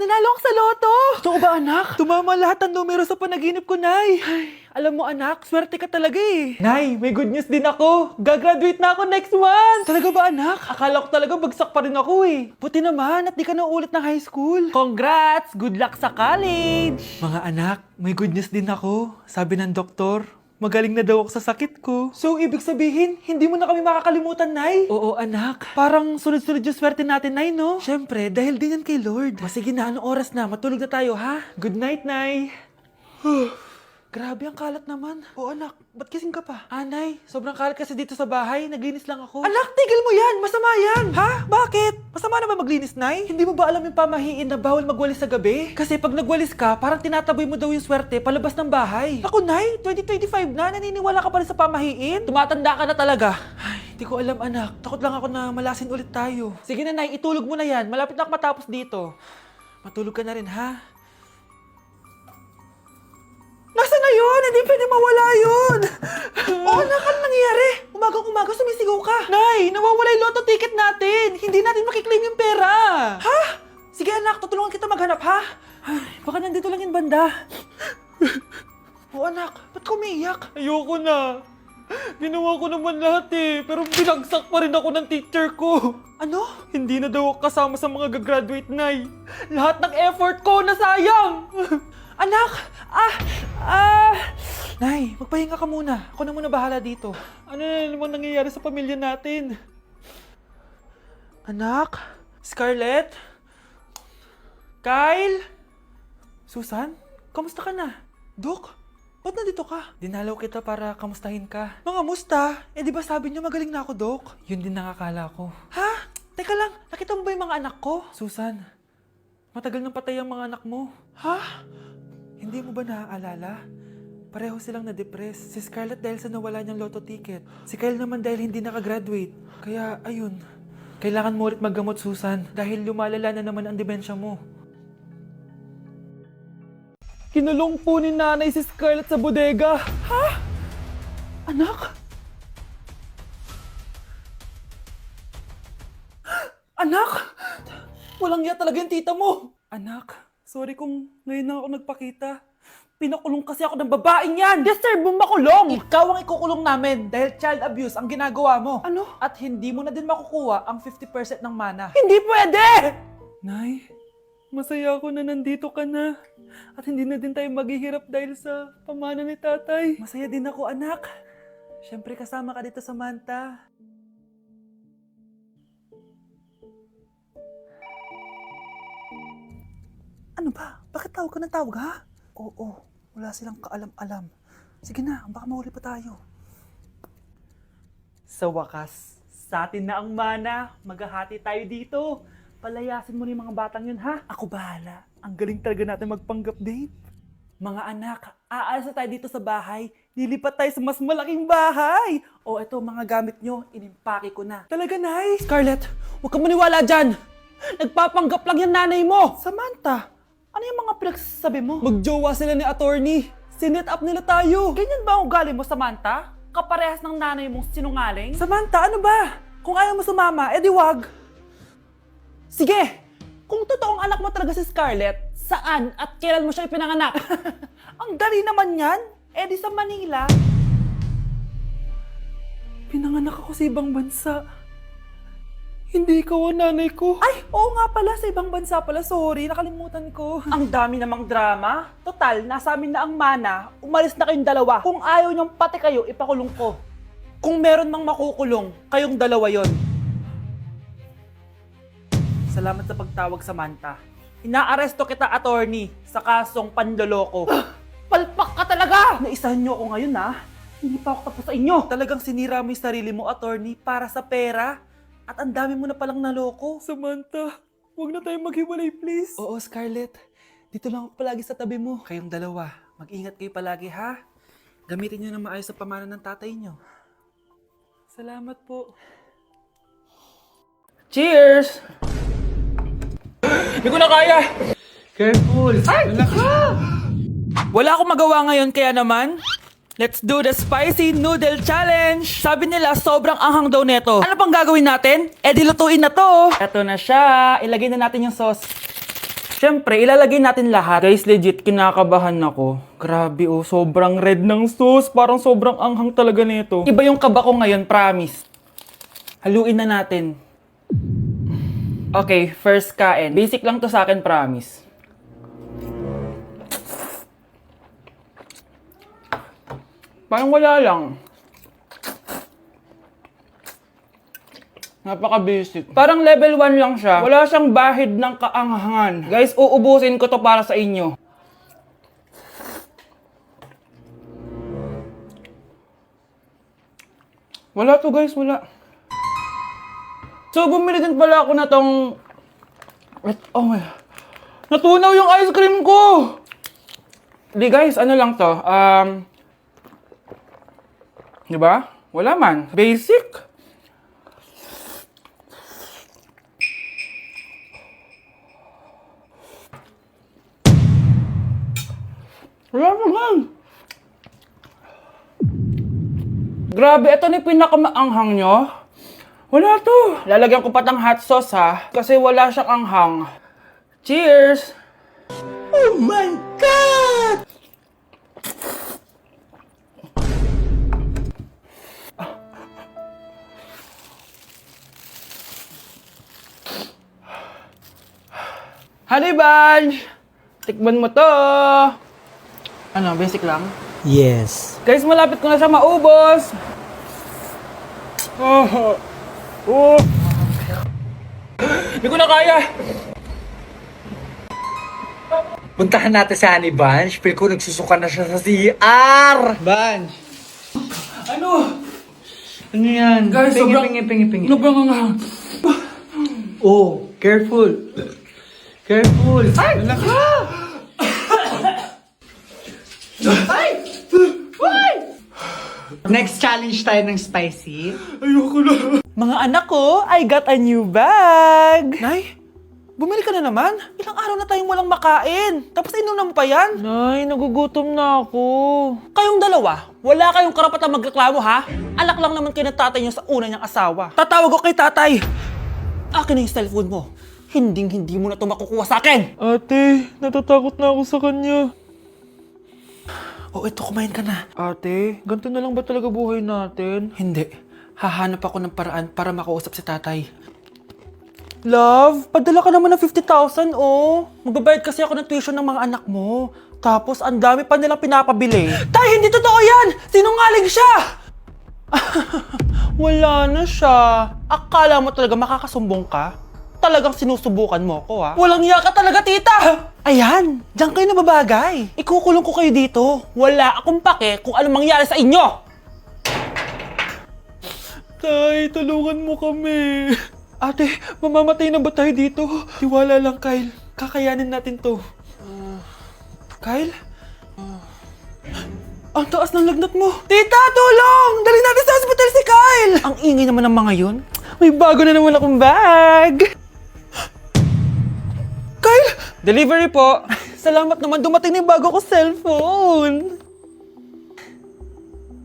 nanalo ako sa loto! Totoo ba, anak? Tumama lahat ng numero sa panaginip ko, Nay. Ay, alam mo, anak, swerte ka talaga eh. Nay, may good news din ako. Gagraduate na ako next month! Talaga ba, anak? Akala ko talaga bagsak pa rin ako eh. Buti naman at di ka na ulit ng high school. Congrats! Good luck sa college! Mga anak, may good news din ako. Sabi ng doktor, magaling na daw ako sa sakit ko. So, ibig sabihin, hindi mo na kami makakalimutan, Nay? Oo, anak. Parang sunod-sunod yung swerte natin, Nay, no? Siyempre, dahil din yan kay Lord. Sige na, anong oras na? Matulog na tayo, ha? Good night, Nay. Grabe, ang kalat naman. O anak, ba't kising ka pa? Nay, sobrang kalat kasi dito sa bahay. Naglinis lang ako. Anak, tigil mo yan! Masama yan! Ha? Bakit? Masama na ba maglinis, Nay? Hindi mo ba alam yung pamahiin na bawal magwalis sa gabi? Kasi pag nagwalis ka, parang tinataboy mo daw yung swerte palabas ng bahay. Ako, Nay, 2025 na, naniniwala ka pa rin sa pamahiin? Tumatanda ka na talaga. Ay, hindi ko alam, anak. Takot lang ako na malasin ulit tayo. Sige na, Nay, itulog mo na yan. Malapit na ako matapos dito. Matulog ka na rin, ha? Nasaan na yun? Hindi pwede mawala yun! Oo, anak, ano nangyayari? Umagang-umaga sumisigaw ka. Nay, nawawala yung lotto ticket natin. Hindi natin makiklaim yung pera. Ha? Sige anak, tutulungan kita maghanap, ha? Ay, baka nandito lang yung banda. Oo anak, ba't ka umiiyak? Ayoko na. Ginawa ko naman lahat eh, pero binagsak pa rin ako ng teacher ko. Ano? Hindi na daw ako kasama sa mga gagraduate, Nay. Lahat ng effort ko nasayang. Anak! Nay, magpahinga ka muna. Ako na muna bahala dito. Ano na namang nangyayari sa pamilya natin? Anak? Scarlett? Kyle? Susan? Kamusta ka na? Dok? Ba't nandito ka? Dinalaw kita para kamustahin ka. Mga musta? Eh di ba sabi niyo magaling na ako, Dok? Yun din nakakala ko. Ha? Teka lang, nakita mo ba yung mga anak ko? Susan, matagal nang patay ang mga anak mo. Ha? Hindi mo ba naaalala? Pareho silang na-depress. Si Scarlett dahil sa nawala niyang lotto ticket. Si Kyle naman dahil hindi nakagraduate. Kaya, ayun. Kailangan mo ulit maggamot, Susan. Dahil lumalala na naman ang demensya mo. Kinulong po ni nanay si Scarlett sa bodega. Ha? Anak? Anak? Walang iya talaga yung tita mo. Anak, sorry kung ngayon na ako nagpakita. Pinakulong kasi ako ng babaeng yan! Deserve mo makulong! Ikaw ang ikukulong namin dahil child abuse ang ginagawa mo. Ano? At hindi mo na din makukuha ang 50% ng mana. Hindi pwede! Nay, masaya ako na nandito ka na. At hindi na din tayo maghihirap dahil sa pamana ni tatay. Masaya din ako, anak. Siyempre kasama ka dito sa Manta. Ano ba? Bakit tawag ka ng tawag, ha? Oo, wala silang kaalam-alam. Sige na, baka mahuli pa tayo. Sa wakas, sa atin na ang mana. Maghahati tayo dito. Palayasin mo na yung mga batang yun, ha? Ako bahala. Ang galing talaga natin magpanggap date. Mga anak, aalis na tayo dito sa bahay. Lilipat tayo sa mas malaking bahay. O eto, mga gamit nyo, inimpake ko na. Talaga, Nay? Scarlett, huwag kang maniwala dyan. Nagpapanggap lang yung nanay mo. Samantha, ano yung mga pinagsasabi mo? Magjowa sila ni attorney. Sinet up nila tayo. Ganyan ba ang ugali mo, Samantha? Kaparehas ng nanay mong sinungaling? Samantha, ano ba? Kung ayaw mo sumama, edi wag. Sige! Kung totoong anak mo talaga si Scarlett, saan at kailan mo siya ipinanganak? Ang dali naman yan. Edi sa Manila. Pinanganak ako sa ibang bansa. Hindi ikaw ang nanay ko. Ay, oo nga pala, sa ibang bansa pala. Sorry, nakalimutan ko. Ang dami namang drama. Total, nasa amin na ang mana. Umalis na kayong dalawa. Kung ayaw niyong pati kayo, ipakulong ko. Kung meron mang makukulong, kayong dalawa yon. Salamat sa pagtawag, Samantha. Inaaresto kita, attorney, sa kasong panloloko. Palpak ka talaga! Naisahan niyo ako ngayon, ha? Hindi pa ako tapos sa inyo. Talagang sinira mo yung sarili mo, attorney, para sa pera. At ang dami mo na palang naloko. Samantha, huwag na tayong maghiwalay, please. Oo, Scarlett. Dito lang ako palagi sa tabi mo. Kayong dalawa, mag-ingat kayo palagi, ha? Gamitin niyo na maayos sa pamana ng tatay niyo. Salamat po. Cheers! Hindi ko na kaya! Careful! Ay! Wala akong magawa ngayon, kaya naman, let's do the spicy noodle challenge! Sabi nila, sobrang anghang daw neto. Ano pang gagawin natin? Eh, dilutuin na to! Eto na siya. Ilagay na natin yung sauce. Siyempre, ilalagay natin lahat. Guys, legit, kinakabahan ako. Grabe oh, sobrang red ng sauce. Parang sobrang anghang talaga nito. Iba yung kaba ko ngayon, promise. Haluin na natin. Okay, first kain. Basic lang to sa akin, promise. Parang wala lang. Napaka-basic. Parang level 1 lang siya. Wala siyang bahid ng kaanghangan. Guys, uubusin ko to para sa inyo. Wala to guys, wala. So, bumili din pala ako na tong... Oh my... Natunaw yung ice cream ko! Di guys, ano lang to? Diba? Wala man. Basic. Wala naman. Grabe, ito na yung pinakamaanghang nyo. Wala to. Lalagyan ko pa ng hot sauce ha. Kasi wala siyang anghang. Cheers! Oh my God! Honey Bunch! Tikman mo to! Ano, basic lang? Yes. Guys, malapit ko na siya maubos! Hindi ko na kaya! Puntahan natin si Honey Bunch. Feel ko nagsusuka na siya sa CR. Bunch! Ano? Ano yan? Guys, pingi. Sobrang anghang. Oh, careful. Careful. Ay! Wala ka! Ay! Ay! Next challenge tayo ng spicy. Ayoko na. Mga anak ko, I got a new bag. Nay, bumili ka na naman? Ilang araw na tayong walang makain. Tapos inunan mo pa yan? Nay, nagugutom na ako. Kayong dalawa, wala kayong karapatang magreklamo ha? Alak lang naman kayo ng tatay niyo sa una niyang asawa. Tatawag ko kay tatay. Akin na yung cellphone mo. Hindi mo na ito makukuha sa akin. Ate, natatakot na ako sa kanya. Oh, ito, kumain ka na. Ate, ganito na lang ba talaga buhay natin? Hindi. Hahanap ako ng paraan para makausap si tatay. Love, padala ka naman ng 50,000, oh. Magbabayad kasi ako ng tuition ng mga anak mo. Tapos, ang dami pa nilang pinapabili. Tay, hindi totoo yan! Sinungaling siya! Wala na siya. Akala mo talaga makakasumbong ka? Talagang sinusubukan mo ko, ha? Walang iya ka talaga, tita! Ayan, diyan kayo nababagay. Ikukulong ko kayo dito. Wala akong pake kung anong mangyari sa inyo. Tay, tulungan mo kami. Ate, mamamatay na ba tayo dito? Tiwala lang, Kyle. Kakayanin natin to. Kyle? Ang taas ng lagnat mo. Tita, tulong! Dali natin sa hospital si Kyle! Ang ingay naman ng mga yun. May bago na naman akong bag. Kyle! Delivery po. Salamat naman, dumating na yung bago ko cellphone.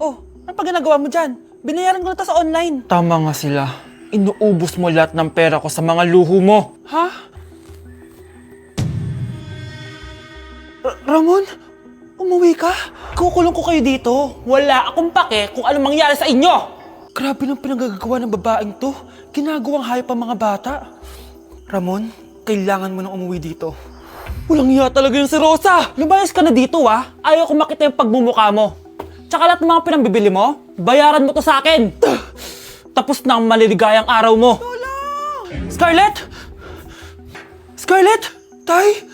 Oh, ano pa ginagawa mo dyan? Binayaran ko na to sa online. Tama nga sila. Inuubos mo lahat ng pera ko sa mga luho mo. Ha? Ramon? Umuwi ka? Kukulong ko kayo dito. Wala akong pake kung anong mangyari sa inyo. Grabe ng pinagagawa ng babaeng to. Ginagawang hayop ang mga bata. Ramon, kailangan mo nang umuwi dito. Walang iya talaga yung si Rosa. Lumayas ka na dito, ha? Ayaw ko makita yung pagmumukha mo. Tsaka lahat ng mga pinambibili mo, bayaran mo to sa akin. Tapos na ang maliligayang araw mo. Scarlett! Scarlett! Tay!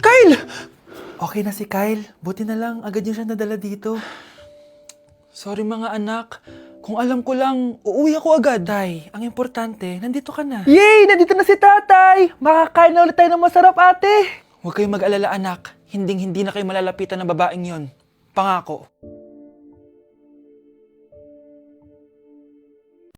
Kyle! Okay na si Kyle. Buti na lang, agad niya siya nadala dito. Sorry mga anak. Kung alam ko lang, uuwi ako agad. Tay, ang importante, nandito ka na. Yay! Nandito na si tatay! Makakain na ulit tayo ng masarap, ate! Huwag kayong mag-alala, anak. Hinding-hindi na kayo malalapitan ng babaeng yon. Pangako.